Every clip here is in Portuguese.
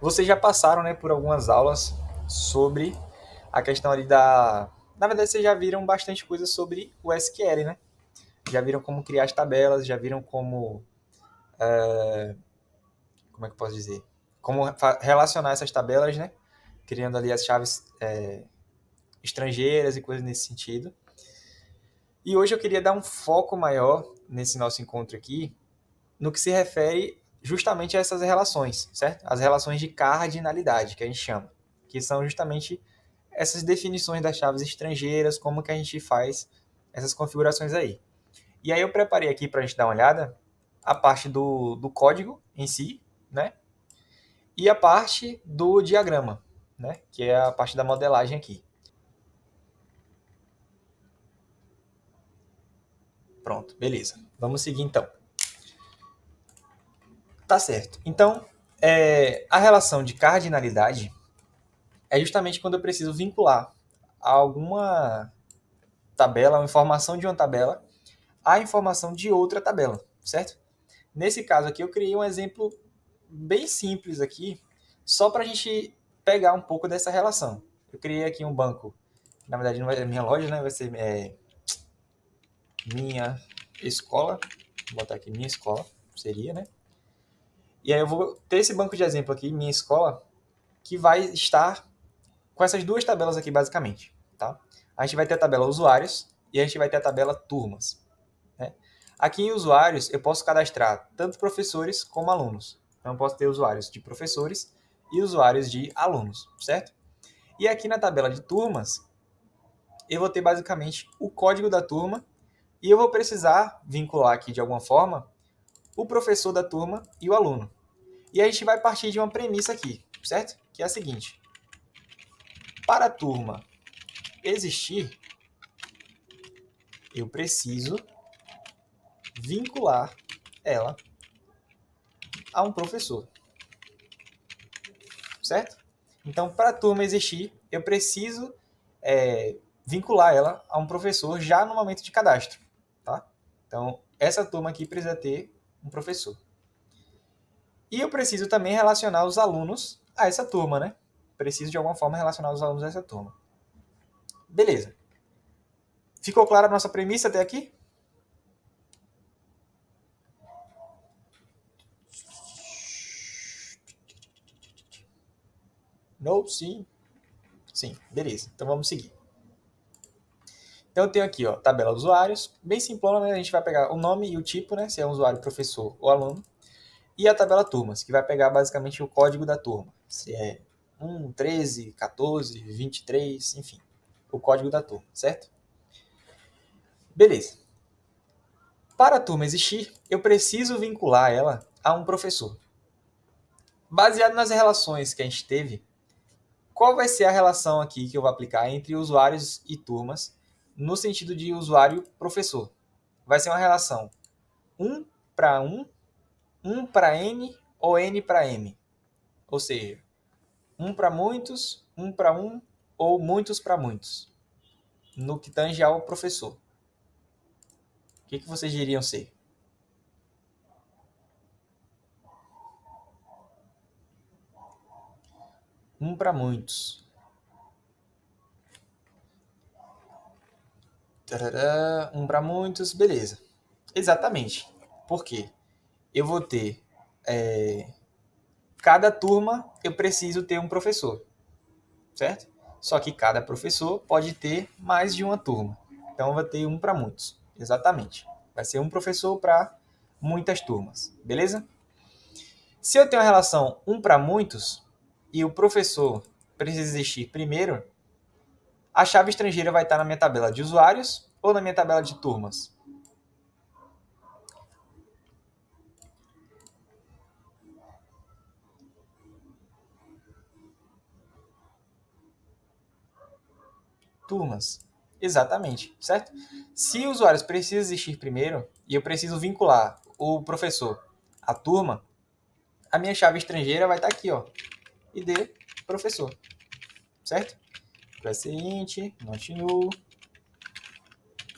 Vocês já passaram, né, por algumas aulas sobre a questão ali da... Na verdade, vocês já viram bastante coisa sobre o SQL, né? Já viram como criar as tabelas, já viram como... Como é que eu posso dizer? Como relacionar essas tabelas, né? Criando ali as chaves estrangeiras e coisas nesse sentido. E hoje eu queria dar um foco maior nesse nosso encontro aqui no que se refere justamente a essas relações, certo? As relações de cardinalidade, que a gente chama, que são justamente essas definições das chaves estrangeiras, como que a gente faz essas configurações aí. E aí eu preparei aqui para a gente dar uma olhada a parte do código em si, né? E a parte do diagrama, né? Que é a parte da modelagem aqui. Pronto, beleza. Vamos seguir então. Tá certo. Então, a relação de cardinalidade é justamente quando eu preciso vincular alguma tabela, uma informação de uma tabela, à informação de outra tabela, certo? Nesse caso aqui, eu criei um exemplo bem simples aqui, só para a gente pegar um pouco dessa relação. Eu criei aqui um banco, na verdade não vai ser minha loja, né? Vai ser minha escola. Vou botar aqui minha escola, seria, né? E aí eu vou ter esse banco de exemplo aqui, minha escola, que vai estar com essas duas tabelas aqui, basicamente. Tá? A gente vai ter a tabela usuários e a gente vai ter a tabela turmas. Né? Aqui em usuários, eu posso cadastrar tanto professores como alunos. Então, eu posso ter usuários de professores e usuários de alunos, certo? E aqui na tabela de turmas, eu vou ter basicamente o código da turma e eu vou precisar vincular aqui de alguma forma o professor da turma e o aluno. E a gente vai partir de uma premissa aqui, certo? Que é a seguinte: para a turma existir, eu preciso vincular ela a um professor, certo? Então, para a turma existir, eu preciso vincular ela a um professor já no momento de cadastro, tá? Então, essa turma aqui precisa ter um professor. E eu preciso também relacionar os alunos a essa turma, né? Preciso de alguma forma relacionar os alunos a essa turma. Beleza. Ficou clara a nossa premissa até aqui? Não? Sim? Sim, beleza. Então vamos seguir. Então eu tenho aqui, ó, tabela de usuários, bem simplona, né? A gente vai pegar o nome e o tipo, né? Se é um usuário, professor ou aluno. E a tabela turmas, que vai pegar basicamente o código da turma. Se é 1, 13, 14, 23, enfim. O código da turma, certo? Beleza. Para a turma existir, eu preciso vincular ela a um professor. Baseado nas relações que a gente teve, qual vai ser a relação aqui que eu vou aplicar entre usuários e turmas no sentido de usuário-professor? Vai ser uma relação 1 para 1, 1 para N ou N para M. Ou seja, 1 para muitos, 1 para 1 ou muitos para muitos. No que tange ao professor. O que vocês diriam ser? 1 para muitos. 1 para muitos, beleza. Exatamente. Por quê? Eu vou ter... cada turma eu preciso ter um professor, certo? Só que cada professor pode ter mais de uma turma. Então vai ter um para muitos. Exatamente. Vai ser um professor para muitas turmas. Beleza? Se eu tenho uma relação um para muitos e o professor precisa existir primeiro, a chave estrangeira vai estar na minha tabela de usuários ou na minha tabela de turmas? Turmas. Exatamente, certo? Se usuários precisam existir primeiro e eu preciso vincular o professor à turma, a minha chave estrangeira vai estar aqui, ó, id professor, certo? Vai ser int, not new,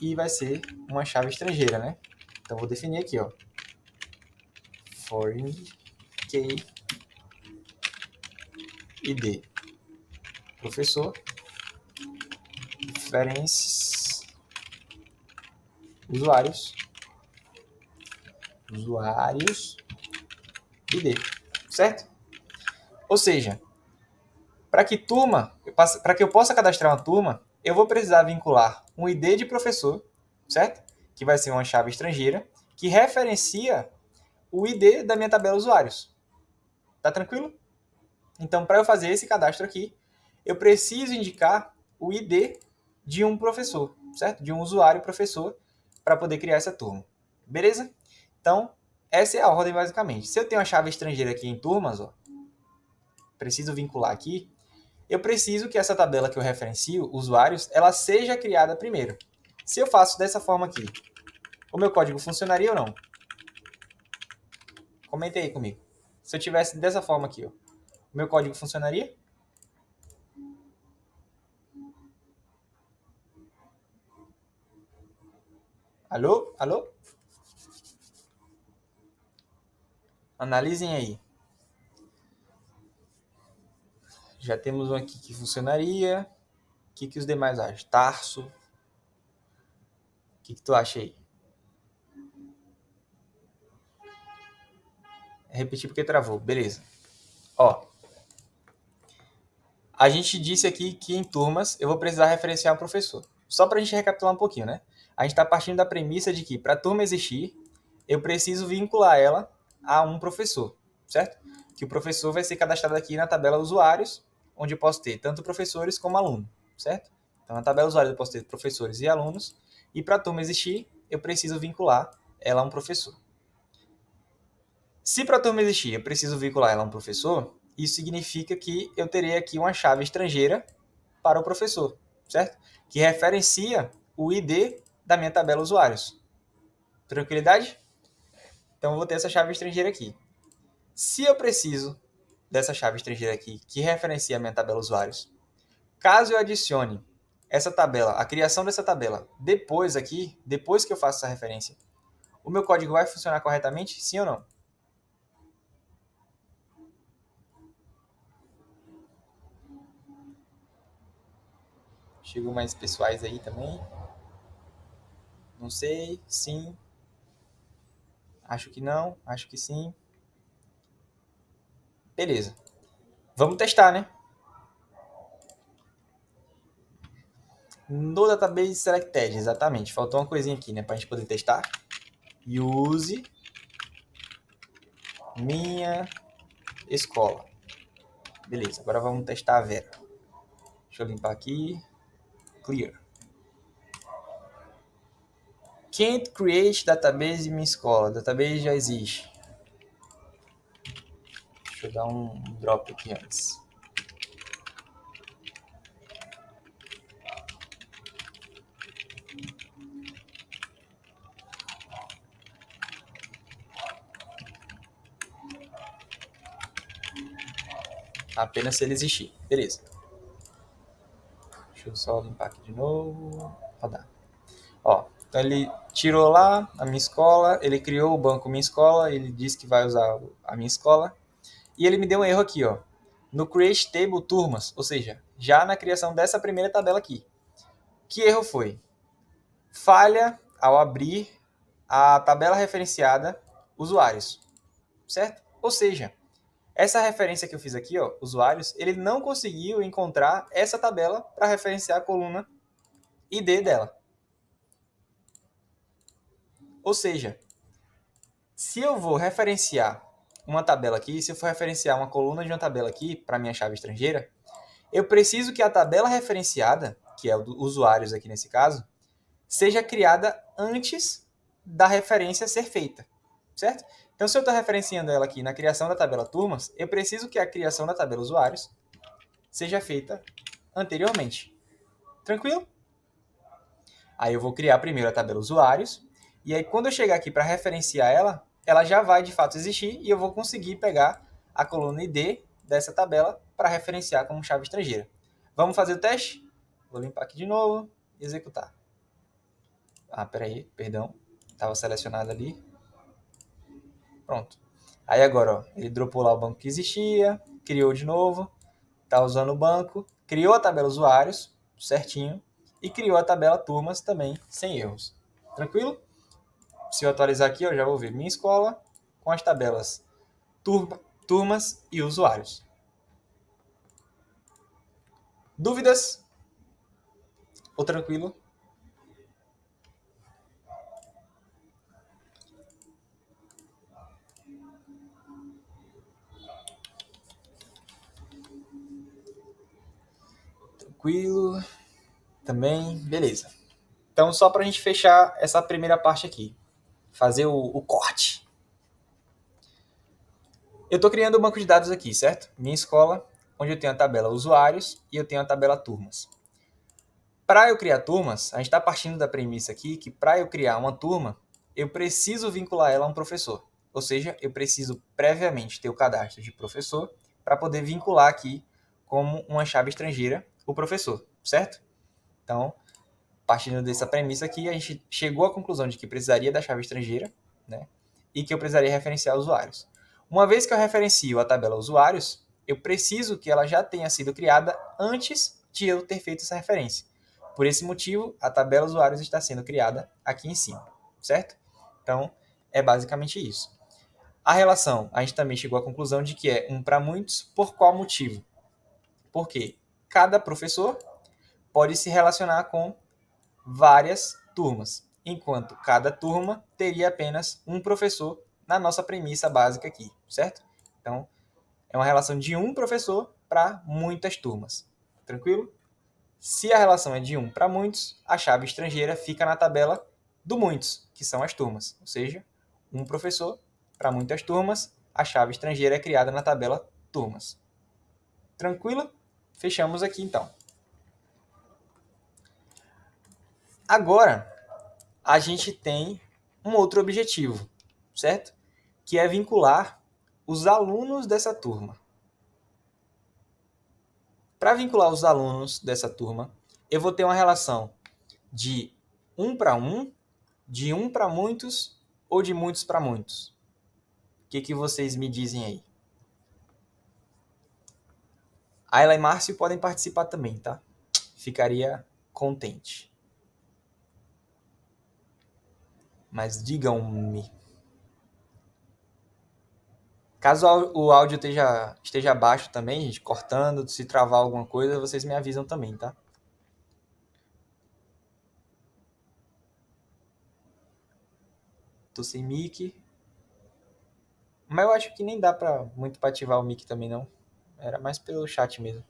e vai ser uma chave estrangeira, né? Então vou definir aqui, ó, foreign key ID professor, referências, usuários, ID, certo? Ou seja, para que eu possa cadastrar uma turma, eu vou precisar vincular um ID de professor, certo? Que vai ser uma chave estrangeira, que referencia o ID da minha tabela usuários. Tá tranquilo? Então, para eu fazer esse cadastro aqui, eu preciso indicar o ID de um professor, certo? De um usuário professor, para poder criar essa turma. Beleza? Então, essa é a ordem basicamente. Se eu tenho uma chave estrangeira aqui em turmas, ó, preciso vincular aqui, eu preciso que essa tabela que eu referencio, usuários, ela seja criada primeiro. Se eu faço dessa forma aqui, o meu código funcionaria ou não? Comente aí comigo. Se eu tivesse dessa forma aqui, ó, o meu código funcionaria? Alô? Alô? Analisem aí. Já temos um aqui que funcionaria. O que os demais acham? Tarso. O que tu acha aí? Repetir porque travou. Beleza. Ó. A gente disse aqui que em turmas eu vou precisar referenciar um professor. Só para a gente recapitular um pouquinho, né? A gente está partindo da premissa de que para a turma existir, eu preciso vincular ela a um professor, certo? Que o professor vai ser cadastrado aqui na tabela usuários, onde eu posso ter tanto professores como aluno, certo? Então, na tabela usuários eu posso ter professores e alunos, e para a turma existir, eu preciso vincular ela a um professor. Se para a turma existir, eu preciso vincular ela a um professor, isso significa que eu terei aqui uma chave estrangeira para o professor, certo? Que referencia o ID da minha tabela usuários. Tranquilidade? Então, eu vou ter essa chave estrangeira aqui. Se eu preciso dessa chave estrangeira aqui, que referencia a minha tabela usuários, caso eu adicione essa tabela, a criação dessa tabela, depois aqui, depois que eu faço essa referência, o meu código vai funcionar corretamente? Sim ou não? Chegou mais pessoais aí também? Não sei, sim. Acho que não, acho que sim. Beleza. Vamos testar, né? No database selected, exatamente. Faltou uma coisinha aqui, né? Para a gente poder testar. Use minha escola. Beleza, agora vamos testar a Vera. Deixa eu limpar aqui. Clear. Can't create database em minha escola. Database já existe. Deixa eu dar um drop aqui antes. Apenas se ele existir. Beleza. Deixa eu só limpar aqui de novo. Rodar. Ó, então ele tirou lá a minha escola, ele criou o banco minha escola, ele disse que vai usar a minha escola. E ele me deu um erro aqui, ó. No create table turmas, ou seja, já na criação dessa primeira tabela aqui. Que erro foi? Falha ao abrir a tabela referenciada usuários, certo? Ou seja, essa referência que eu fiz aqui, ó, usuários, ele não conseguiu encontrar essa tabela para referenciar a coluna ID dela. Ou seja, se eu vou referenciar uma tabela aqui, se eu for referenciar uma coluna de uma tabela aqui para minha chave estrangeira, eu preciso que a tabela referenciada, que é o do usuários aqui nesse caso, seja criada antes da referência ser feita, certo? Então, se eu estou referenciando ela aqui na criação da tabela turmas, eu preciso que a criação da tabela usuários seja feita anteriormente. Tranquilo? Aí eu vou criar primeiro a tabela usuários, e aí quando eu chegar aqui para referenciar ela, ela já vai de fato existir e eu vou conseguir pegar a coluna ID dessa tabela para referenciar como chave estrangeira. Vamos fazer o teste? Vou limpar aqui de novo e executar. Ah, peraí, perdão. Estava selecionado ali. Pronto. Aí agora, ó, ele dropou lá o banco que existia, criou de novo. está usando o banco, criou a tabela usuários, certinho, e criou a tabela turmas também, sem erros. Tranquilo? Se eu atualizar aqui, eu já vou ver minha escola com as tabelas turmas e usuários. Dúvidas? Ou tranquilo? Tranquilo. Também, beleza. Então, só para a gente fechar essa primeira parte aqui, fazer o corte. Eu estou criando um banco de dados aqui, certo? Minha escola, onde eu tenho a tabela usuários e eu tenho a tabela turmas. Para eu criar turmas, a gente está partindo da premissa aqui que para eu criar uma turma, eu preciso vincular ela a um professor. Ou seja, eu preciso previamente ter o cadastro de professor para poder vincular aqui como uma chave estrangeira o professor, certo? Então, partindo dessa premissa aqui, a gente chegou à conclusão de que precisaria da chave estrangeira, né? E que eu precisaria referenciar usuários. Uma vez que eu referencio a tabela usuários, eu preciso que ela já tenha sido criada antes de eu ter feito essa referência. Por esse motivo, a tabela usuários está sendo criada aqui em cima, certo? Então, é basicamente isso. A relação, a gente também chegou à conclusão de que é um para muitos, por qual motivo? Porque cada professor pode se relacionar com várias turmas, enquanto cada turma teria apenas um professor na nossa premissa básica aqui, certo? Então, é uma relação de um professor para muitas turmas, tranquilo? Se a relação é de um para muitos, a chave estrangeira fica na tabela do muitos, que são as turmas, ou seja, um professor para muitas turmas, a chave estrangeira é criada na tabela turmas. Tranquilo? Fechamos aqui então. Agora, a gente tem um outro objetivo, certo? Que é vincular os alunos dessa turma. Para vincular os alunos dessa turma, eu vou ter uma relação de um para um, de um para muitos ou de muitos para muitos. O que vocês me dizem aí? Ayla e Márcio podem participar também, tá? Ficaria contente. Mas digam-me. Caso o áudio esteja baixo também, gente, cortando, se travar alguma coisa, vocês me avisam também, tá? Tô sem mic. Mas eu acho que nem dá muito pra ativar o mic também, não. Era mais pelo chat mesmo.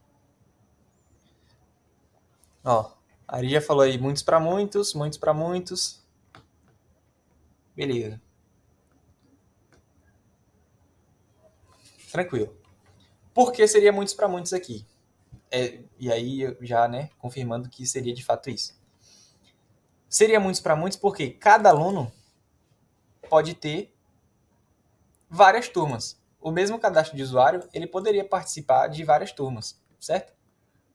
Ó, a Ari já falou aí, muitos para muitos, muitos para muitos. Beleza. Tranquilo. Por que seria muitos para muitos aqui? E aí, já, né, confirmando que seria de fato isso. Seria muitos para muitos porque cada aluno pode ter várias turmas. O mesmo cadastro de usuário, ele poderia participar de várias turmas, certo?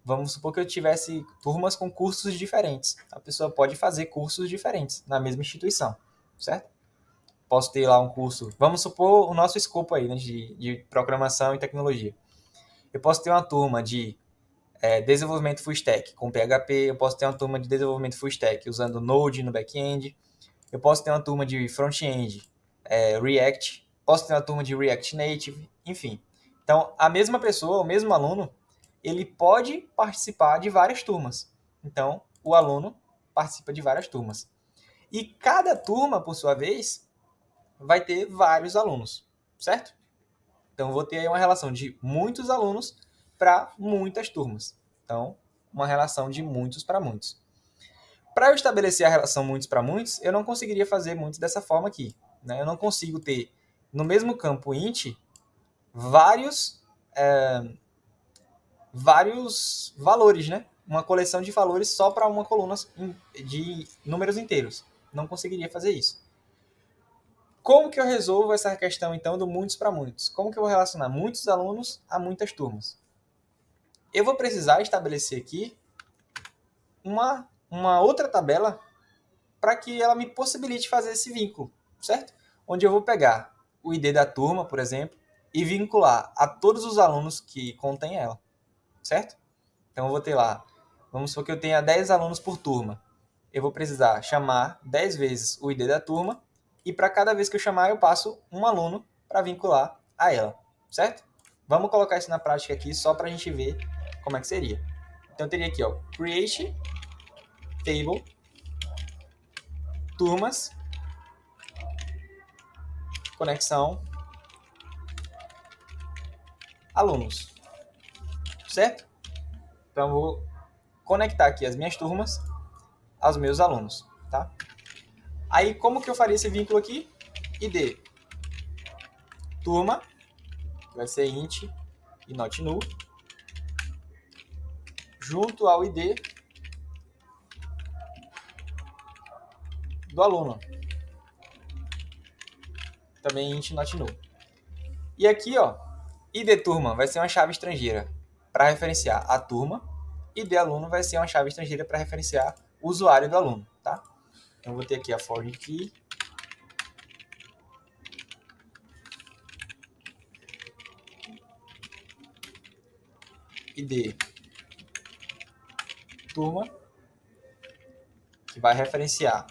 Vamos supor que eu tivesse turmas com cursos diferentes. A pessoa pode fazer cursos diferentes na mesma instituição, certo? Posso ter lá um curso, vamos supor o nosso escopo aí, né, de programação e tecnologia. Eu posso ter uma turma de desenvolvimento full stack com PHP, eu posso ter uma turma de desenvolvimento full stack usando Node no back-end, eu posso ter uma turma de front-end, React, posso ter uma turma de React Native, enfim. Então, a mesma pessoa, o mesmo aluno, ele pode participar de várias turmas. Então, o aluno participa de várias turmas. E cada turma, por sua vez, vai ter vários alunos, certo? Então, eu vou ter aí uma relação de muitos alunos para muitas turmas. Então, uma relação de muitos para muitos. Para eu estabelecer a relação muitos para muitos, eu não conseguiria fazer muitos dessa forma aqui, né? Eu não consigo ter no mesmo campo int vários valores, né? Uma coleção de valores só para uma coluna de números inteiros. Não conseguiria fazer isso. Como que eu resolvo essa questão, então, do muitos para muitos? Como que eu vou relacionar muitos alunos a muitas turmas? Eu vou precisar estabelecer aqui uma outra tabela para que ela me possibilite fazer esse vínculo, certo? Onde eu vou pegar o ID da turma, por exemplo, e vincular a todos os alunos que contém ela, certo? Então eu vou ter lá, vamos supor que eu tenha 10 alunos por turma. Eu vou precisar chamar 10 vezes o ID da turma e para cada vez que eu chamar eu passo um aluno para vincular a ela, certo? Vamos colocar isso na prática aqui só para a gente ver como é que seria. Então eu teria aqui, ó, create table turmas conexão alunos, certo? Então eu vou conectar aqui as minhas turmas aos meus alunos, tá? Aí como que eu faria esse vínculo aqui? ID turma, que vai ser int e not null, junto ao ID do aluno, também int not null. E aqui, ó, ID turma vai ser uma chave estrangeira para referenciar a turma, ID aluno vai ser uma chave estrangeira para referenciar o usuário do aluno, tá? Então vou ter aqui a for key ID turma, que vai referenciar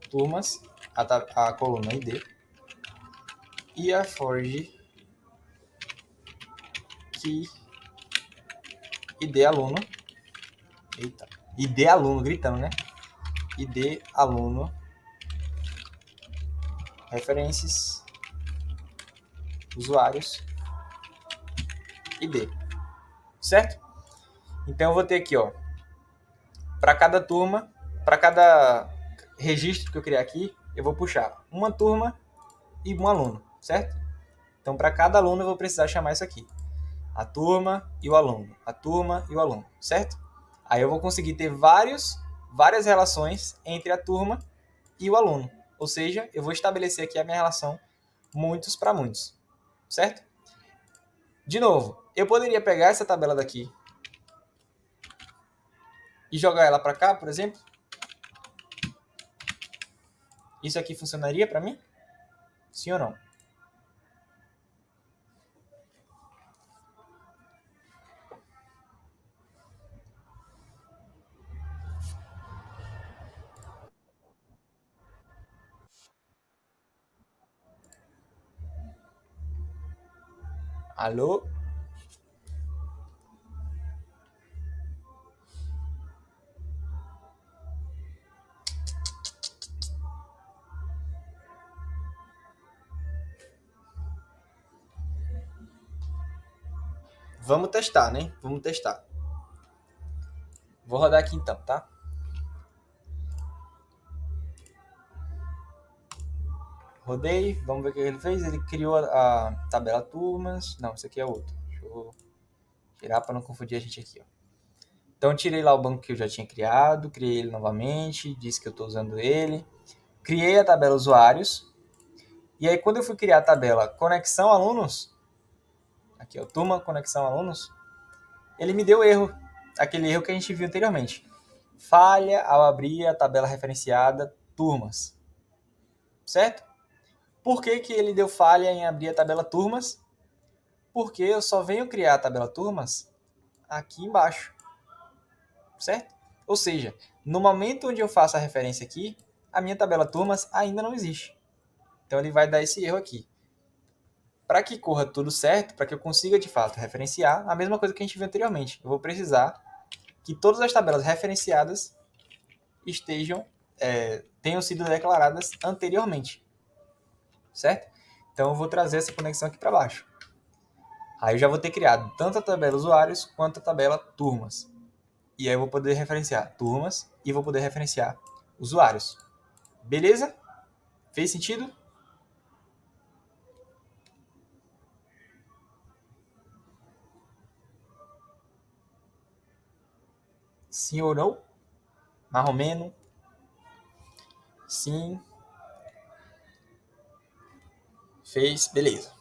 turmas, a coluna ID, e a forge key ID aluno, eita, ID aluno, gritando, né? ID aluno, referências, usuários, ID, certo? Então eu vou ter aqui, ó, para cada turma, para cada registro que eu criar aqui, eu vou puxar uma turma e um aluno, certo? Então para cada aluno eu vou precisar chamar isso aqui, a turma e o aluno, a turma e o aluno, certo? Aí eu vou conseguir ter várias relações entre a turma e o aluno, ou seja, eu vou estabelecer aqui a minha relação muitos para muitos, certo? De novo, eu poderia pegar essa tabela daqui e jogar ela para cá, por exemplo. Isso aqui funcionaria para mim? Sim ou não? Alô? Vamos testar, né? Vamos testar. Vou rodar aqui então, tá? Rodei, vamos ver o que ele fez. Ele criou a tabela turmas. Não, isso aqui é outro. Deixa eu tirar para não confundir a gente aqui, ó. Então, tirei lá o banco que eu já tinha criado, criei ele novamente, disse que eu estou usando ele. Criei a tabela usuários. E aí, quando eu fui criar a tabela conexão alunos, aqui, ó, turma conexão alunos, ele me deu erro, aquele erro que a gente viu anteriormente. Falha ao abrir a tabela referenciada turmas. Certo? Por que que ele deu falha em abrir a tabela turmas? Porque eu só venho criar a tabela turmas aqui embaixo. Certo? Ou seja, no momento onde eu faço a referência aqui, a minha tabela turmas ainda não existe. Então ele vai dar esse erro aqui. Para que corra tudo certo, para que eu consiga de fato referenciar, a mesma coisa que a gente viu anteriormente. Eu vou precisar que todas as tabelas referenciadas tenham sido declaradas anteriormente. Certo? Então eu vou trazer essa conexão aqui para baixo. Aí eu já vou ter criado tanto a tabela usuários quanto a tabela turmas. E aí eu vou poder referenciar turmas e vou poder referenciar usuários. Beleza? Fez sentido? Sim ou não? Mais ou menos? Sim. Fez? Beleza.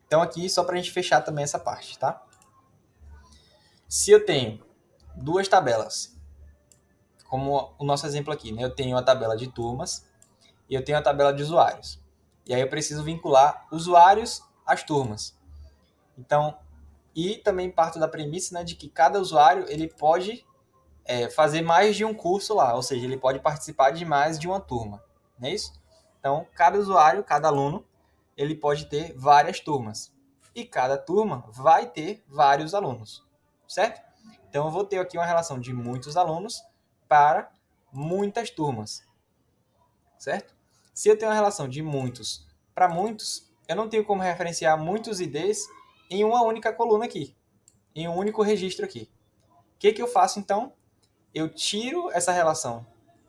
Então aqui, só para a gente fechar também essa parte, tá? Se eu tenho duas tabelas, como o nosso exemplo aqui, né? Eu tenho a tabela de turmas e eu tenho a tabela de usuários. E aí eu preciso vincular usuários às turmas. Então, e também parto da premissa, né, de que cada usuário ele pode fazer mais de um curso lá, ou seja, ele pode participar de mais de uma turma, não é isso? Então, cada usuário, cada aluno, ele pode ter várias turmas. E cada turma vai ter vários alunos, certo? Então, eu vou ter aqui uma relação de muitos alunos para muitas turmas, certo? Se eu tenho uma relação de muitos para muitos, eu não tenho como referenciar muitos IDs em uma única coluna aqui, em um único registro aqui. O que eu faço, então? Eu tiro essa relação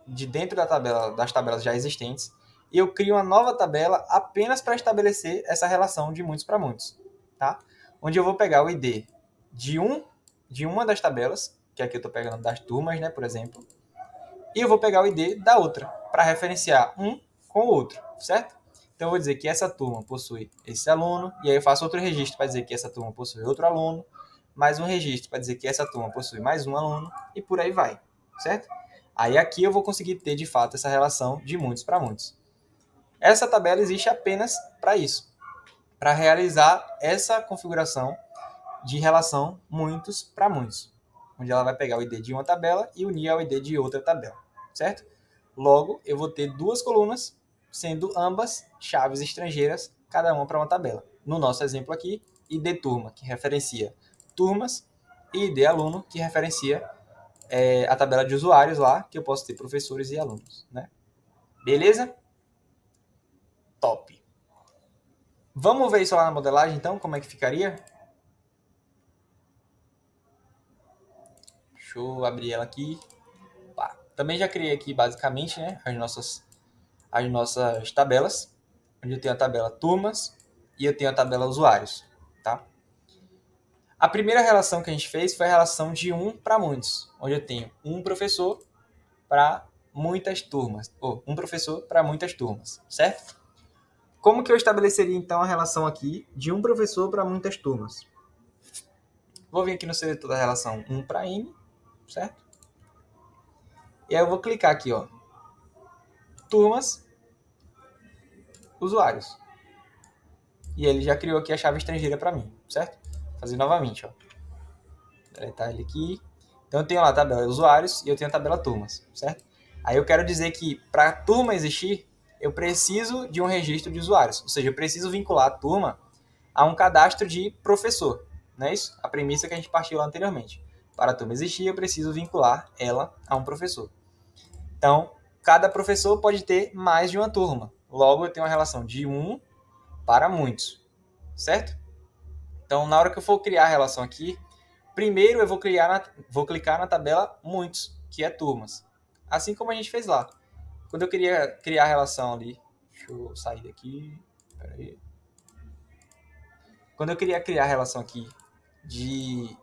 de dentro da tabela, das tabelas já existentes, e eu crio uma nova tabela apenas para estabelecer essa relação de muitos para muitos, tá? Onde eu vou pegar o ID de uma das tabelas, que aqui eu estou pegando das turmas, né, por exemplo, e eu vou pegar o ID da outra, para referenciar um com o outro, certo? Então eu vou dizer que essa turma possui esse aluno, e aí eu faço outro registro para dizer que essa turma possui outro aluno, mais um registro para dizer que essa turma possui mais um aluno, e por aí vai, certo? Aí aqui eu vou conseguir ter de fato essa relação de muitos para muitos. Essa tabela existe apenas para isso, para realizar essa configuração de relação muitos para muitos, onde ela vai pegar o ID de uma tabela e unir ao ID de outra tabela, certo? Logo, eu vou ter duas colunas, sendo ambas chaves estrangeiras, cada uma para uma tabela. No nosso exemplo aqui, ID turma, que referencia turmas, e ID aluno, que referencia a tabela de usuários lá, que eu posso ter professores e alunos, né? Beleza? Top. Vamos ver isso lá na modelagem, então, como é que ficaria? Deixa eu abrir ela aqui. Também já criei aqui, basicamente, né, as nossas tabelas, onde eu tenho a tabela turmas e eu tenho a tabela usuários, tá? A primeira relação que a gente fez foi a relação de um para muitos, onde eu tenho um professor para muitas turmas, ou um professor para muitas turmas, certo? Como que eu estabeleceria, então, a relação aqui de um professor para muitas turmas? Vou vir aqui no seletor da relação 1 para n, certo? E aí eu vou clicar aqui, ó, turmas, usuários. E ele já criou aqui a chave estrangeira para mim, certo? Vou fazer novamente, ó. Deletar ele aqui. Então eu tenho lá a tabela usuários e eu tenho a tabela turmas, certo? Aí eu quero dizer que para a turma existir, eu preciso de um registro de usuários. Ou seja, eu preciso vincular a turma a um cadastro de professor. Não é isso? A premissa que a gente partiu lá anteriormente. Para a turma existir, eu preciso vincular ela a um professor. Então, cada professor pode ter mais de uma turma. Logo, eu tenho uma relação de um para muitos, certo? Então, na hora que eu for criar a relação aqui, primeiro eu vou clicar na tabela muitos, que é turmas. Assim como a gente fez lá. Quando eu queria criar a relação ali, deixa eu sair daqui, peraí. Quando eu queria criar a relação aqui de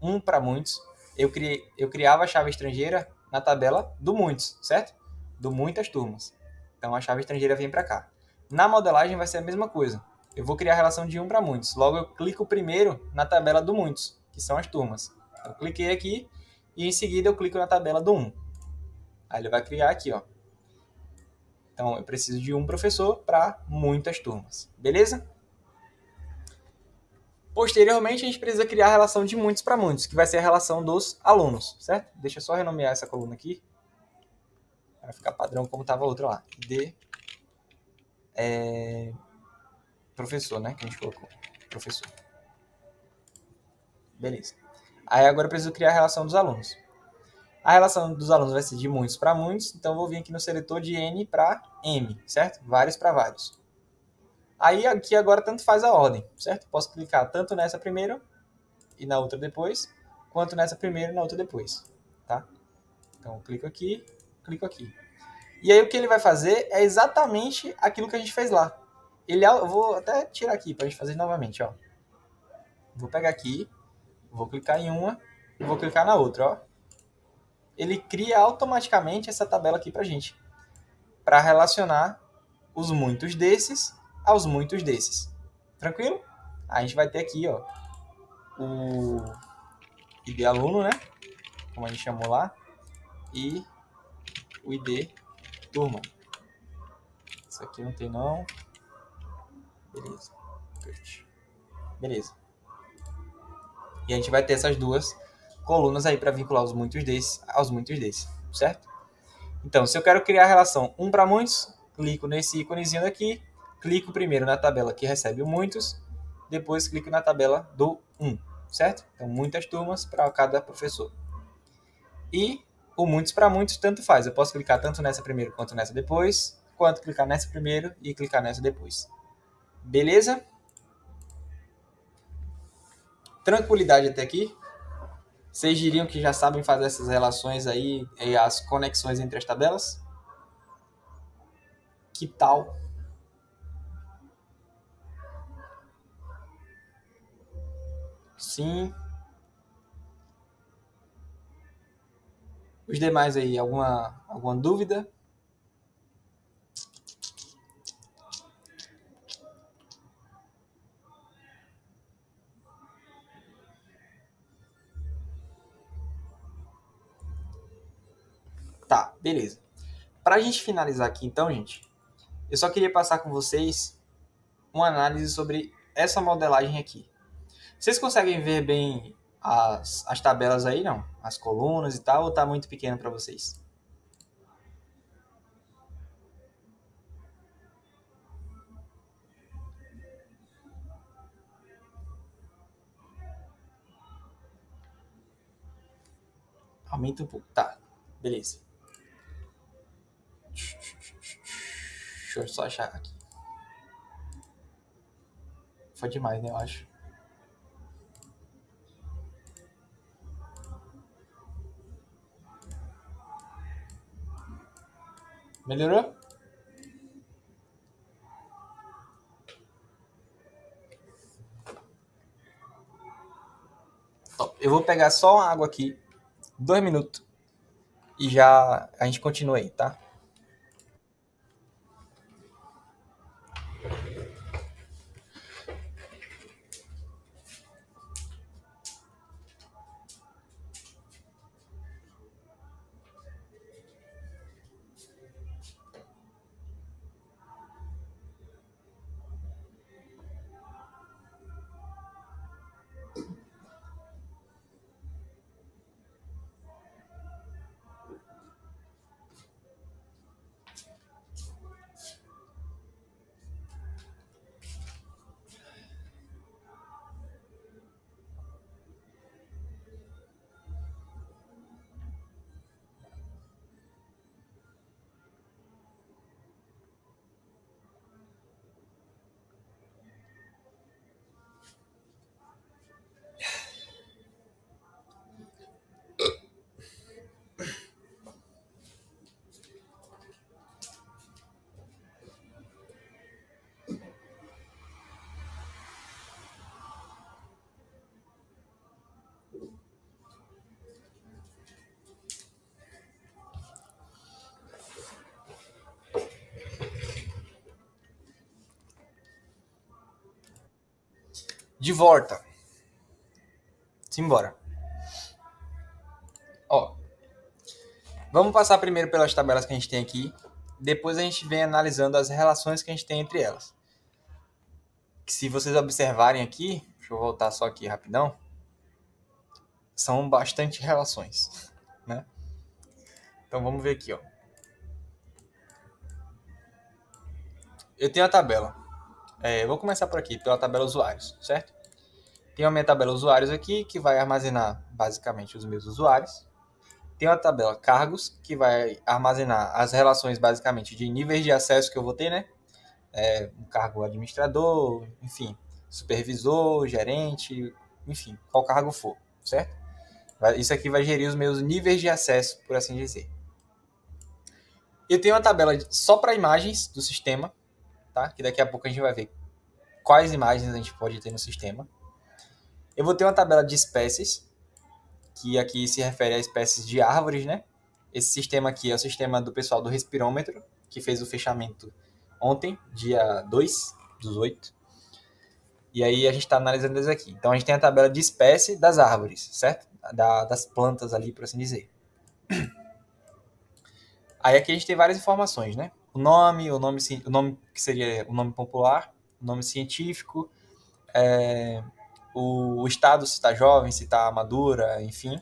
um para muitos, eu criava a chave estrangeira na tabela do muitos, certo? Do muitas turmas. Então a chave estrangeira vem para cá. Na modelagem vai ser a mesma coisa. Eu vou criar a relação de um para muitos. Logo eu clico primeiro na tabela do muitos, que são as turmas. Eu cliquei aqui e em seguida eu clico na tabela do 1. Aí ele vai criar aqui, ó. Então eu preciso de um professor para muitas turmas. Beleza? Posteriormente, a gente precisa criar a relação de muitos para muitos, que vai ser a relação dos alunos, certo? Deixa eu só renomear essa coluna aqui, para ficar padrão como estava a outra lá. De professor, né? Que a gente colocou. Professor. Beleza. Aí agora eu preciso criar a relação dos alunos. A relação dos alunos vai ser de muitos para muitos, então eu vou vir aqui no seletor de N para M, certo? Vários para vários. Aí aqui agora tanto faz a ordem, certo? Posso clicar tanto nessa primeiro e na outra depois, quanto nessa primeira e na outra depois, tá? Então eu clico aqui. E aí o que ele vai fazer é exatamente aquilo que a gente fez lá. Eu vou até tirar aqui para a gente fazer novamente, ó. Vou pegar aqui, vou clicar em uma e vou clicar na outra, ó. Ele cria automaticamente essa tabela aqui pra gente, para relacionar os muitos desses aos muitos desses. Tranquilo? A gente vai ter aqui, ó, o ID aluno, né? Como a gente chamou lá, e o ID turma. Isso aqui não tem não. Beleza. E a gente vai ter essas duas colunas aí para vincular os muitos desses aos muitos desses, certo? Então, se eu quero criar a relação 1 para muitos, clico nesse íconezinho daqui, clico primeiro na tabela que recebe o muitos, depois clico na tabela do 1, certo? Então, muitas turmas para cada professor. E o muitos para muitos tanto faz. Eu posso clicar tanto nessa primeiro quanto nessa depois, quanto clicar nessa primeiro e clicar nessa depois. Beleza? Tranquilidade até aqui? Vocês diriam que já sabem fazer essas relações aí e as conexões entre as tabelas? Que tal? Sim. Os demais aí, alguma dúvida? Tá, beleza. Para a gente finalizar aqui então, gente, eu só queria passar com vocês uma análise sobre essa modelagem aqui. Vocês conseguem ver bem as tabelas aí, não? As colunas e tal, ou tá muito pequeno para vocês? Aumenta um pouco. Tá, beleza. Deixa eu só achar aqui. Foi demais, né, eu acho. Melhorou? Top. Eu vou pegar só uma água aqui, 2 minutos, e já a gente continua aí, tá? De volta. Simbora. Ó, vamos passar primeiro pelas tabelas que a gente tem aqui. Depois a gente vem analisando as relações que a gente tem entre elas. Que se vocês observarem aqui, deixa eu voltar só aqui rapidão, são bastante relações, né? Então vamos ver aqui, ó. Eu tenho a tabela. Vou começar por aqui, pela tabela usuários, certo? Tenho a minha tabela usuários aqui, que vai armazenar basicamente os meus usuários. Tenho a tabela cargos, que vai armazenar as relações basicamente de níveis de acesso que eu vou ter, né? Um cargo administrador, enfim, supervisor, gerente, enfim, qual cargo for, certo? Isso aqui vai gerir os meus níveis de acesso, por assim dizer. Eu tenho uma tabela só para imagens do sistema, tá? Que daqui a pouco a gente vai ver quais imagens a gente pode ter no sistema. Eu vou ter uma tabela de espécies, que aqui se refere a espécies de árvores, né? Esse sistema aqui é o sistema do pessoal do Respirômetro, que fez o fechamento ontem, dia 2/8. E aí a gente está analisando isso aqui. Então a gente tem a tabela de espécie das árvores, certo? Das plantas ali, por assim dizer. Aí aqui a gente tem várias informações, né? O nome que seria o nome popular, o nome científico, o estado, se está jovem, se está madura, enfim,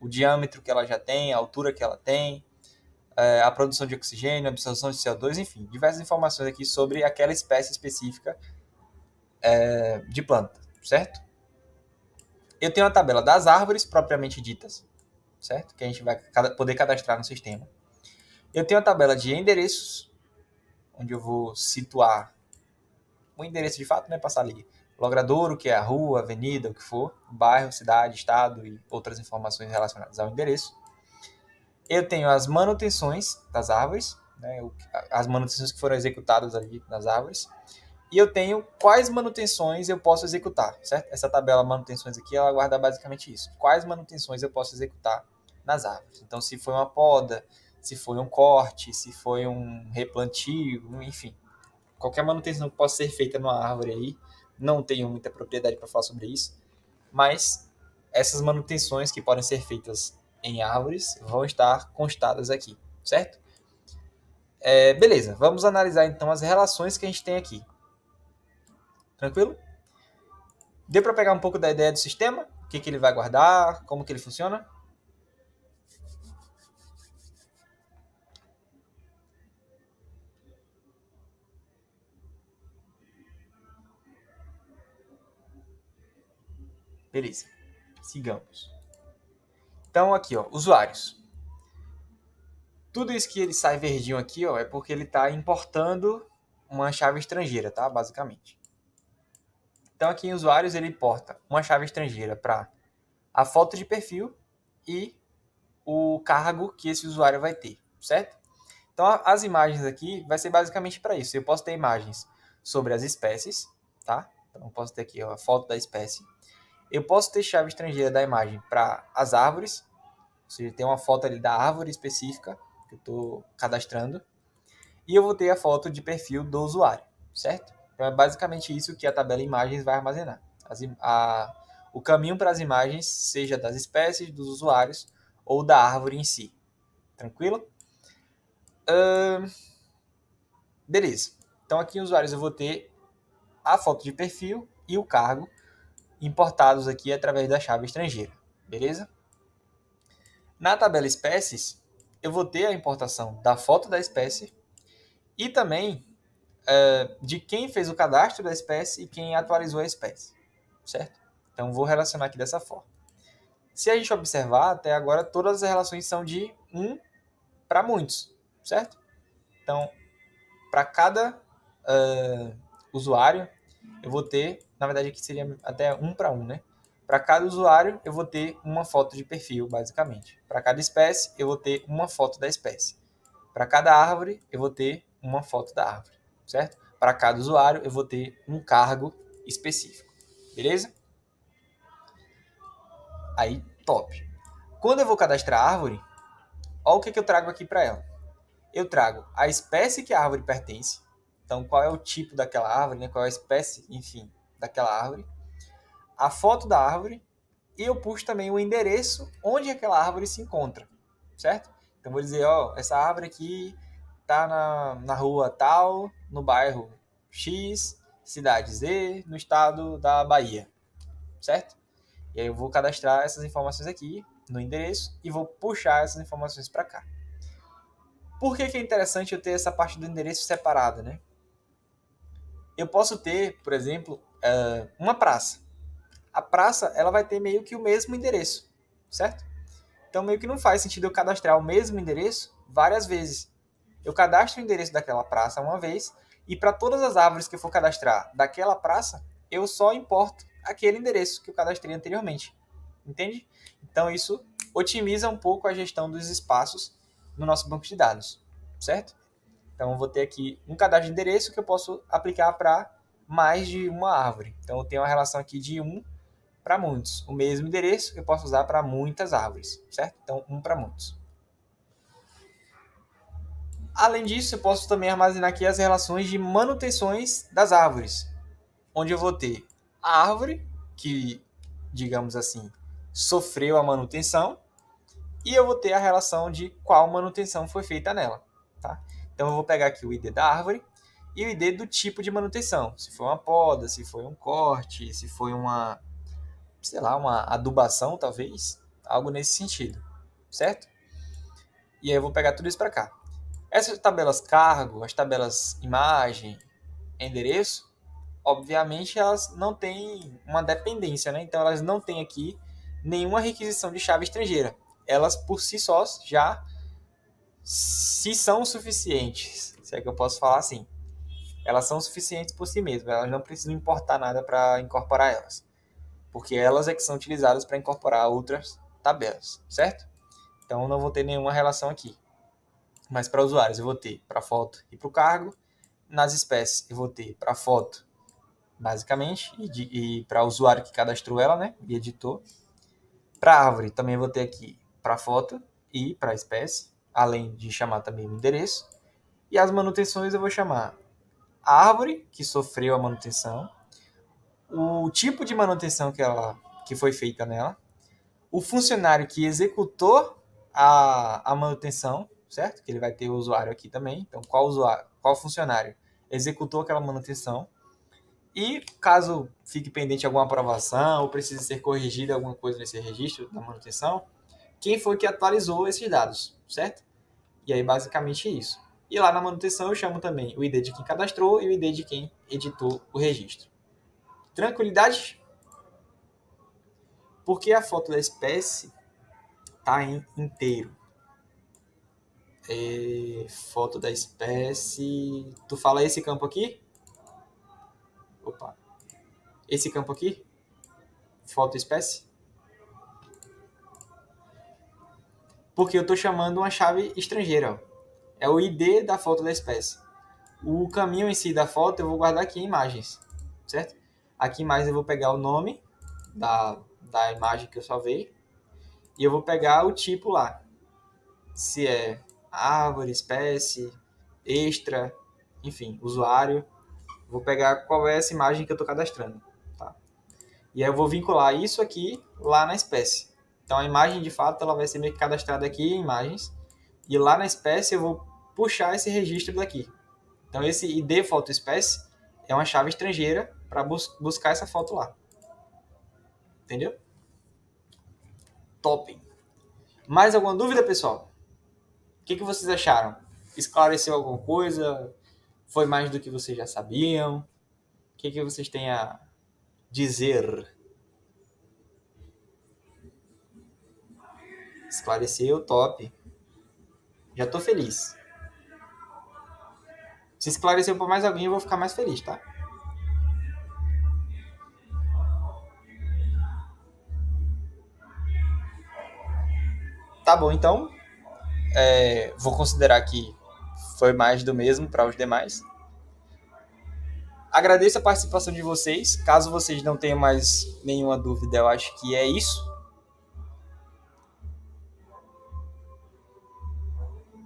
o diâmetro que ela já tem, a altura que ela tem, a produção de oxigênio, a absorção de CO2, enfim, diversas informações aqui sobre aquela espécie específica de planta, certo? Eu tenho a tabela das árvores propriamente ditas, certo? Que a gente vai poder cadastrar no sistema. Eu tenho a tabela de endereços, onde eu vou situar o endereço de fato, né? Passar ali logradouro, que é a rua, avenida, o que for, bairro, cidade, estado e outras informações relacionadas ao endereço. Eu tenho as manutenções das árvores, né? As manutenções que foram executadas ali nas árvores. E eu tenho quais manutenções eu posso executar, certo? Essa tabela manutenções aqui, ela guarda basicamente isso. Quais manutenções eu posso executar nas árvores. Então, se foi uma poda, se foi um corte, se foi um replantio, enfim. Qualquer manutenção que possa ser feita numa árvore aí, não tenho muita propriedade para falar sobre isso, mas essas manutenções que podem ser feitas em árvores vão estar constadas aqui, certo? Beleza, vamos analisar então as relações que a gente tem aqui. Tranquilo? Deu para pegar um pouco da ideia do sistema? O que ele vai guardar? Como que ele funciona? Beleza. Sigamos. Então, aqui, ó, usuários. Tudo isso que ele sai verdinho aqui, ó, é porque ele está importando uma chave estrangeira, tá? Basicamente. Então, aqui em usuários, ele importa uma chave estrangeira para a foto de perfil e o cargo que esse usuário vai ter, certo? Então, as imagens aqui vai ser basicamente para isso. Eu posso ter imagens sobre as espécies, tá? Então, eu posso ter aqui ó, a foto da espécie. Eu posso ter chave estrangeira da imagem para as árvores, ou seja, tem uma foto ali da árvore específica que eu estou cadastrando. E eu vou ter a foto de perfil do usuário, certo? Então, é basicamente isso que a tabela imagens vai armazenar. O caminho para as imagens, seja das espécies, dos usuários ou da árvore em si. Tranquilo? Beleza. Então, aqui em usuários eu vou ter a foto de perfil e o cargo importados aqui através da chave estrangeira. Beleza? Na tabela espécies, eu vou ter a importação da foto da espécie e também de quem fez o cadastro da espécie e quem atualizou a espécie. Certo? Então, vou relacionar aqui dessa forma. Se a gente observar, até agora, todas as relações são de 1 para muitos. Certo? Então, para cada usuário, eu vou ter, na verdade aqui seria até 1 para 1, né? Para cada usuário, eu vou ter uma foto de perfil, basicamente. Para cada espécie, eu vou ter uma foto da espécie. Para cada árvore, eu vou ter uma foto da árvore, certo? Para cada usuário, eu vou ter um cargo específico, beleza? Aí, top. Quando eu vou cadastrar a árvore, olha o que eu trago aqui para ela. Eu trago a espécie que a árvore pertence, então qual é o tipo daquela árvore, né? Qual é a espécie, enfim, daquela árvore, a foto da árvore e eu puxo também o endereço onde aquela árvore se encontra, certo? Então vou dizer, ó, essa árvore aqui tá na rua tal, no bairro X, cidade Z, no estado da Bahia, certo? E aí eu vou cadastrar essas informações aqui no endereço e vou puxar essas informações para cá. Por que é interessante eu ter essa parte do endereço separada, né? Eu posso ter, por exemplo, uma praça. A praça ela vai ter meio que o mesmo endereço, certo? Então meio que não faz sentido eu cadastrar o mesmo endereço várias vezes. Eu cadastro o endereço daquela praça uma vez e para todas as árvores que eu for cadastrar daquela praça, eu só importo aquele endereço que eu cadastrei anteriormente. Entende? Então isso otimiza um pouco a gestão dos espaços no nosso banco de dados, certo? Então eu vou ter aqui um cadastro de endereço que eu posso aplicar para mais de uma árvore. Então eu tenho uma relação aqui de 1 para muitos. O mesmo endereço eu posso usar para muitas árvores, certo? Então 1 para muitos. Além disso, eu posso também armazenar aqui as relações de manutenções das árvores, onde eu vou ter a árvore, que, digamos assim, sofreu a manutenção, e eu vou ter a relação de qual manutenção foi feita nela. Tá? Então, eu vou pegar aqui o ID da árvore e o ID do tipo de manutenção. Se foi uma poda, se foi um corte, se foi uma sei lá, uma adubação, talvez, algo nesse sentido, certo? E aí eu vou pegar tudo isso para cá. Essas tabelas cargo, as tabelas imagem, endereço, obviamente elas não têm uma dependência, né? Então elas não têm aqui nenhuma requisição de chave estrangeira. Elas por si sós já se são suficientes, se é que eu posso falar assim. Elas são suficientes por si mesmas, elas não precisam importar nada para incorporar elas, porque elas é que são utilizadas para incorporar outras tabelas, certo? Então eu não vou ter nenhuma relação aqui. Mas para usuários eu vou ter para foto e para o cargo. Nas espécies eu vou ter para foto, basicamente, e para o usuário que cadastrou ela, né, e editou. Para árvore também vou ter aqui para foto e para espécie, além de chamar também o endereço. E as manutenções eu vou chamar a árvore que sofreu a manutenção, o tipo de manutenção que foi feita nela, o funcionário que executou a manutenção, certo? Que ele vai ter o usuário aqui também. Então, qual funcionário executou aquela manutenção? E caso fique pendente alguma aprovação ou precise ser corrigida alguma coisa nesse registro da manutenção, quem foi que atualizou esses dados, certo? E aí, basicamente isso. E lá na manutenção eu chamo também o ID de quem cadastrou e o ID de quem editou o registro. Tranquilidade? Porque a foto da espécie está em inteiro. Foto da espécie. Tu fala esse campo aqui? Opa. Esse campo aqui? Foto espécie? Porque eu estou chamando uma chave estrangeira. Ó. É o ID da foto da espécie. O caminho em si da foto eu vou guardar aqui em imagens, certo? Aqui em imagens eu vou pegar o nome da imagem que eu salvei e eu vou pegar o tipo lá. Se é árvore, espécie, extra, enfim, usuário. Vou pegar qual é essa imagem que eu estou cadastrando. Tá? E aí eu vou vincular isso aqui lá na espécie. Então a imagem de fato ela vai ser meio que cadastrada aqui em imagens. E lá na espécie eu vou puxar esse registro daqui. Então esse ID foto espécie é uma chave estrangeira para buscar essa foto lá. Entendeu? Top. Mais alguma dúvida, pessoal? O que vocês acharam? Esclareceu alguma coisa? Foi mais do que vocês já sabiam? O que vocês têm a dizer? Esclareceu, top. Já tô feliz. Se esclareceu para mais alguém, eu vou ficar mais feliz, tá? Tá bom, então. Vou considerar que foi mais do mesmo para os demais. Agradeço a participação de vocês. Caso vocês não tenham mais nenhuma dúvida, eu acho que é isso.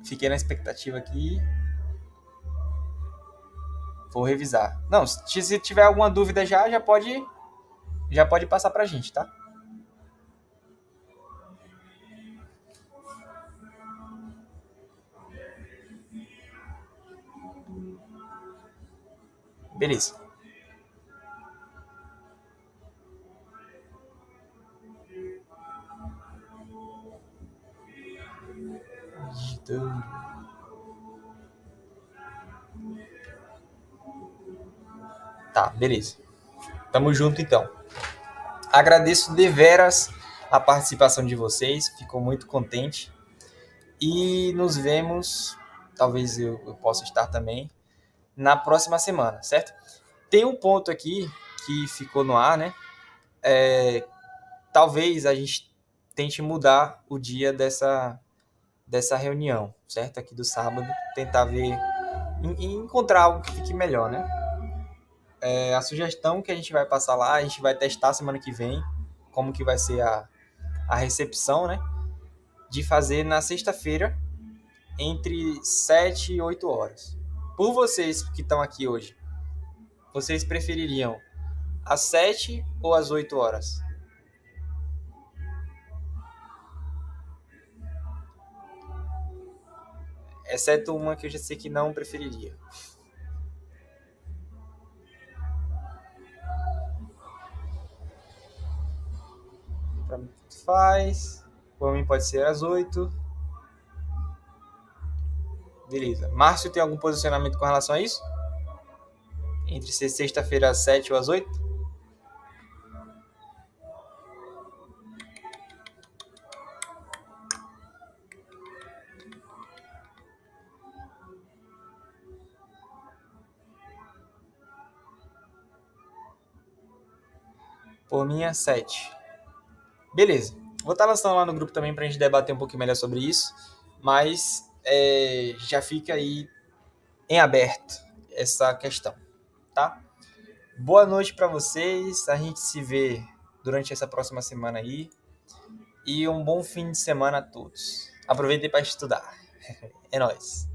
Fiquei na expectativa aqui. Vou revisar. Não, se tiver alguma dúvida já pode passar pra gente, tá? Beleza. Digitando. Tá, beleza. Tamo junto então. Agradeço deveras a participação de vocês, fico muito contente. E nos vemos, talvez eu possa estar também, na próxima semana, certo? Tem um ponto aqui que ficou no ar, né? Talvez a gente tente mudar o dia dessa reunião, certo? Aqui do sábado, tentar ver, encontrar algo que fique melhor, né? A sugestão que a gente vai passar lá, a gente vai testar semana que vem, como que vai ser a recepção, né? De fazer na sexta-feira, entre 7 e 8 horas. Por vocês que estão aqui hoje, vocês prefeririam às 7 ou às 8 horas? Exceto uma que eu já sei que não preferiria. Pra mim, tanto faz. Por mim, pode ser às 8. Beleza. Márcio tem algum posicionamento com relação a isso? Entre ser sexta-feira às 7 ou às 8? Por mim, às 7. Beleza. Vou estar lançando lá no grupo também pra gente debater um pouquinho melhor sobre isso. Mas já fica aí em aberto essa questão, tá? Boa noite para vocês. A gente se vê durante essa próxima semana aí. E um bom fim de semana a todos. Aproveitem para estudar. É nóis.